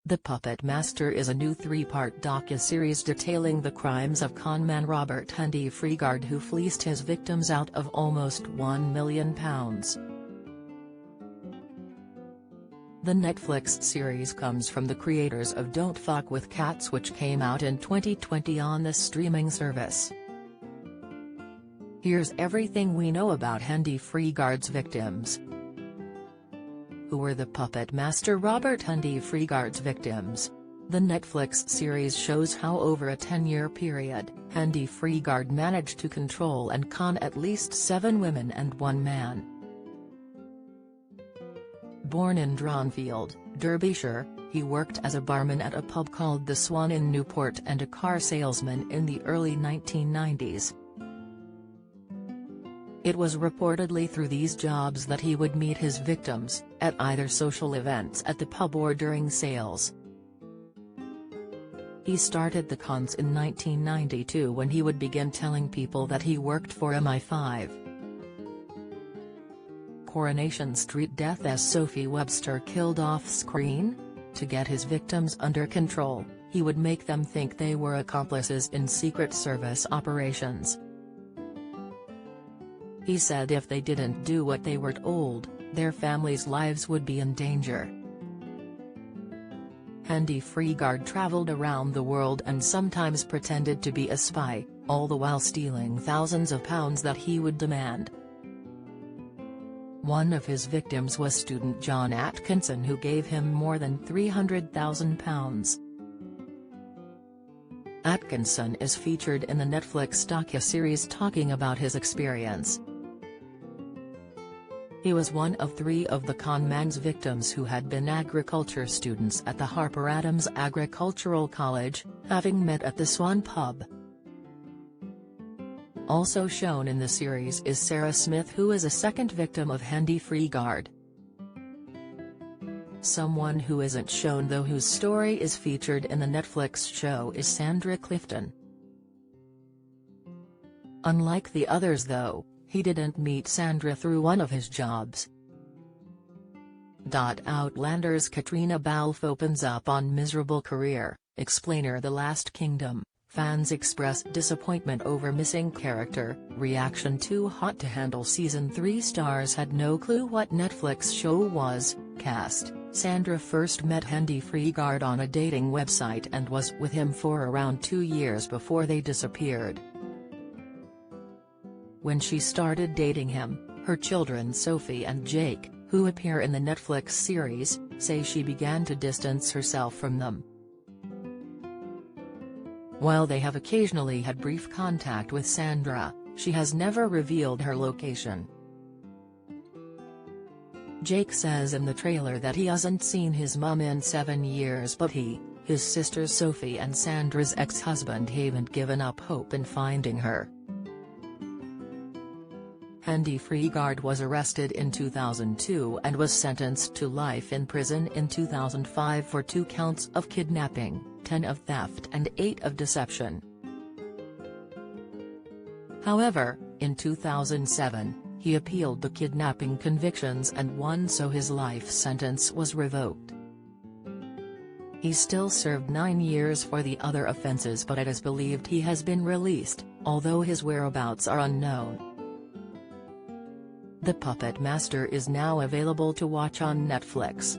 The Puppet Master is a new three-part docu-series detailing the crimes of conman Robert Hendy-Freegard, who fleeced his victims out of almost £1 million. The Netflix series comes from the creators of Don't Fuck with Cats, which came out in 2020 on the streaming service. Here's everything we know about Hendy-Freegard's victims. Who were the Puppet Master Robert Hendy-Freegard's victims? The Netflix series shows how over a 10-year period, Hendy-Freegard managed to control and con at least 7 women and 1 man. Born in Dronfield, Derbyshire, he worked as a barman at a pub called the Swan in Newport and a car salesman in the early 1990s. It was reportedly through these jobs that he would meet his victims, at either social events at the pub or during sales. He started the cons in 1992 when he would begin telling people that he worked for MI5. Coronation Street death as Sophie Webster killed off-screen? To get his victims under control, he would make them think they were accomplices in Secret Service operations. He said if they didn't do what they were told, their families' lives would be in danger. Hendy-Freegard traveled around the world and sometimes pretended to be a spy, all the while stealing thousands of pounds that he would demand. One of his victims was student John Atkinson, who gave him more than £300,000. Atkinson is featured in the Netflix docu-series talking about his experience. He was one of 3 of the con man's victims who had been agriculture students at the Harper Adams Agricultural College, having met at the Swan pub. Also shown in the series is Sarah Smith, who is a second victim of Hendy-Freegard. Someone who isn't shown though, whose story is featured in the Netflix show, is Sandra Clifton. Unlike the others though, he didn't meet Sandra through one of his jobs. Outlander's Katrina Balfe opens up on miserable career, explainer The Last Kingdom, fans express disappointment over missing character, reaction Too Hot to Handle Season 3 stars had no clue what Netflix show was, cast, Sandra first met Hendy-Freegard on a dating website and was with him for around 2 years before they disappeared. When she started dating him, her children Sophie and Jake, who appear in the Netflix series, say she began to distance herself from them. While they have occasionally had brief contact with Sandra, she has never revealed her location. Jake says in the trailer that he hasn't seen his mum in 7 years, but he, his sisters Sophie and Sandra's ex-husband haven't given up hope in finding her. Hendy-Freegard was arrested in 2002 and was sentenced to life in prison in 2005 for 2 counts of kidnapping, 10 of theft and 8 of deception. However, in 2007, he appealed the kidnapping convictions and won, so his life sentence was revoked. He still served 9 years for the other offences, but it is believed he has been released, although his whereabouts are unknown. The Puppet Master is now available to watch on Netflix.